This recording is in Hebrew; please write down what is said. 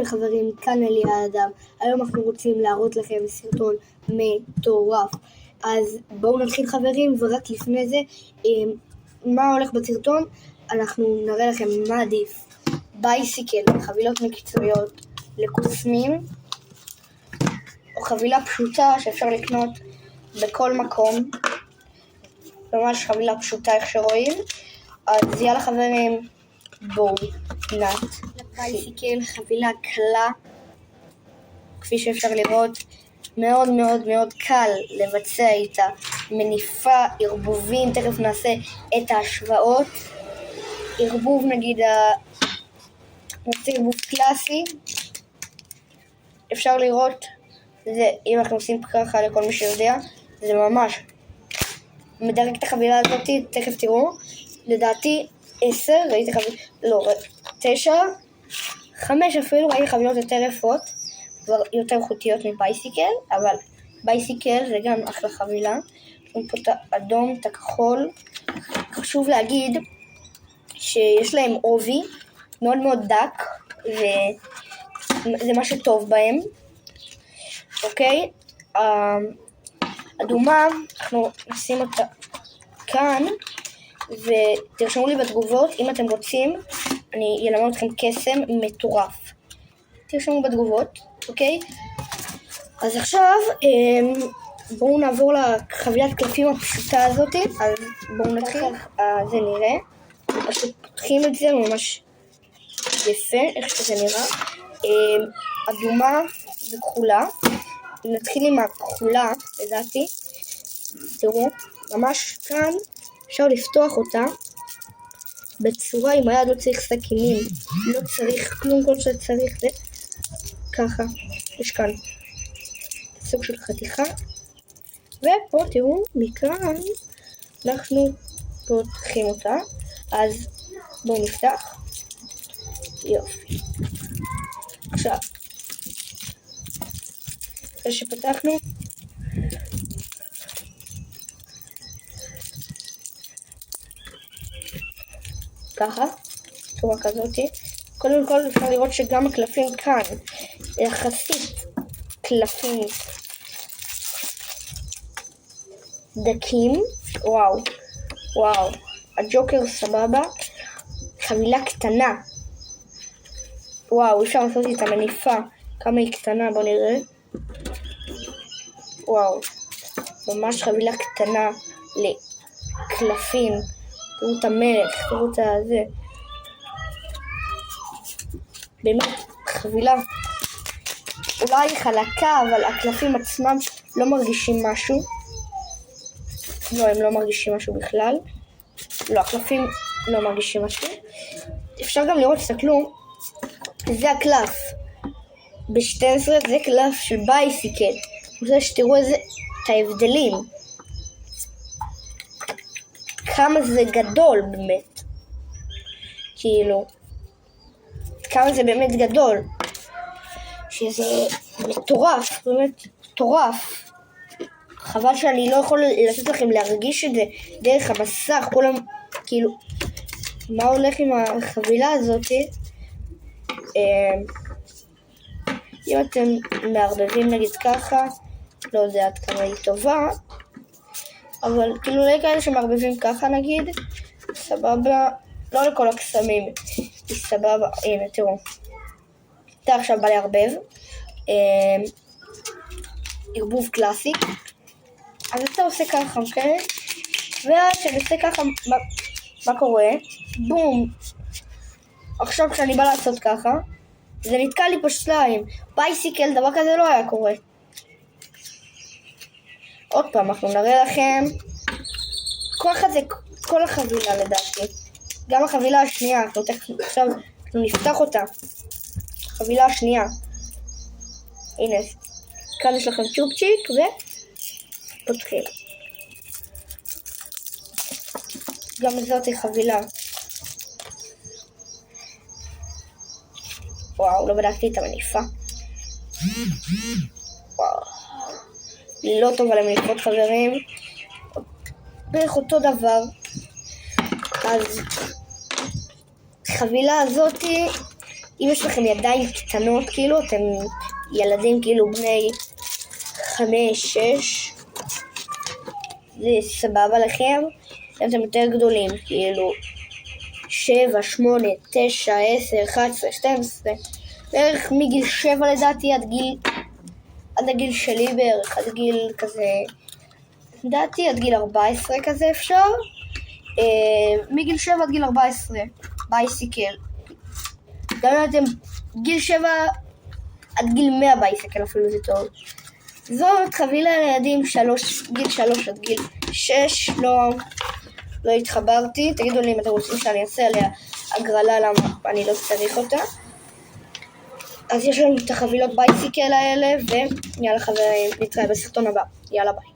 חברים, כאן אליאדם. היום אנחנו רוצים להראות לכם סרטון מטורף. אז בואו נתחיל חברים, ורק לפני זה, מה הולך בסרטון? אנחנו נראה לכם מה עדיף. בייסיקל, חבילות מקצועיות לקוסמים, או חבילה פשוטה שאפשר לקנות בכל מקום. ממש חבילה פשוטה איך שרואים. אז יאללה חברים, בואו נתחיל. בייסיקל, חבילה קלה, כפי שאפשר לראות, מאוד מאוד מאוד קל לבצע איתה מניפה, ערבובים, תכף נעשה את ההשוואות. ערבוב נגיד, נעשה ערבוב קלאסי, אפשר לראות, זה, אם אנחנו עושים ככה לכל מי שיודע, זה ממש מדרג את החבילה הזאת, תכף תראו, לדעתי 10, ראיתי חבילה, לא, 9, 5 אפילו, ראיתי חבילות יותר יפות, יותר איכותיות מבייסיקל, אבל בייסיקל זה גם אחלה חבילה. יש לנו פה את האדום, את הכחול. חשוב להגיד שיש להם עובי מאוד מאוד דק, וזה מה שטוב בהם. אוקיי? אדומה, אנחנו נשים אותה כאן, ותרשמו לי בתגובות, אם אתם רוצים, אני אלמד אתכם קסם מטורף. תרשמו בתגובות, אוקיי? אז עכשיו בואו נעבור לחבילת קלפים הפשוטה הזאת. אז בואו נתחיל. זה נראה. אז פותחים את זה ממש יפה, איך שזה נראה. אדומה וכחולה. נתחיל עם הכחולה, לדעתי. תראו, ממש כאן אפשר לפתוח אותה בצורה, עם היד לא צריך סכינים, לא צריך כלום, כל שצריך זה ככה. יש כאן סוג של חתיכה, ופה תראו, מכאן אנחנו פותחים אותה. אז בואו נפתח. יופי. עכשיו, אחרי שפתחנו, ככה, צורה כזאת. קודם כל אפשר לראות שגם הקלפים כאן יחסית קלפים דקים. וואו, וואו, הג'וקר סבבה. חבילה קטנה, וואו, אפשר לעשות את המניפה כמה היא קטנה, בוא נראה. וואו, ממש חבילה קטנה לקלפים. תראו את המלך, תראו את הזה. באמת חבילה אולי חלקה, אבל הקלפים עצמם לא מרגישים משהו. לא, הם לא מרגישים משהו בכלל. לא, הקלפים לא מרגישים משהו. אפשר גם לראות, תסתכלו, זה הקלף ב-12, זה קלף של בייסיקל. אני רוצה שתראו את ההבדלים, כמה זה גדול באמת, כאילו כמה זה באמת גדול, שזה מטורף, באמת מטורף. חבל שאני לא יכול לתת לכם להרגיש את זה דרך המסך, כולם כאילו מה הולך עם החבילה הזאת. אם אתם מערבבים נגיד ככה, לא יודע עד כמה היא טובה, אבל כאילו לכאלה שמערבבים ככה נגיד, סבבה, לא לכל הקסמים, היא סבבה. הנה תראו, אתה עכשיו בא לערבב ערבוב קלאסי, אז אתה עושה ככה, אוקיי? ואז כשאני עושה ככה, מה קורה? בום. עכשיו כשאני בא לעשות ככה, זה נתקע לי פה שליים. בייסיקל, דבר כזה לא היה קורה. עוד פעם, אנחנו נראה לכם. ככה זה כל החבילה לדעתי. גם החבילה השנייה, עכשיו אנחנו נפתח אותה. החבילה השנייה. הנה, כאן יש לכם צ'ופצ'יק ופותחים. גם זאת היא חבילה. וואו, לא בדקתי את המניפה. וואו. היא לא טובה למניפות חברים. בערך אותו דבר. אז החבילה הזאת אם יש לכם ידיים קטנות, כאילו, אתם ילדים כאילו בני 5-6, זה סבבה לכם. אם אתם יותר גדולים, כאילו 7, 8, 9, 10, 11, 12, בערך מגיל 7 לדעתי עד הגיל שלי בערך, עד גיל כזה, לדעתי עד גיל 14 כזה אפשר. מגיל 7 עד גיל 14, בייסיקל. גם אם אתם גיל 7 עד גיל 100 בייסיקל אפילו זה טוב. זאת חבילה לילדים גיל 3 עד גיל 6, לא התחברתי. תגידו לי אם אתם רוצים שאני אעשה עליה הגרלה, למה אני לא צריך אותה. אז יש לנו את החבילות בייסיקל האלה, ויאללה חברים, נתראה בסרטון הבא. יאללה ביי.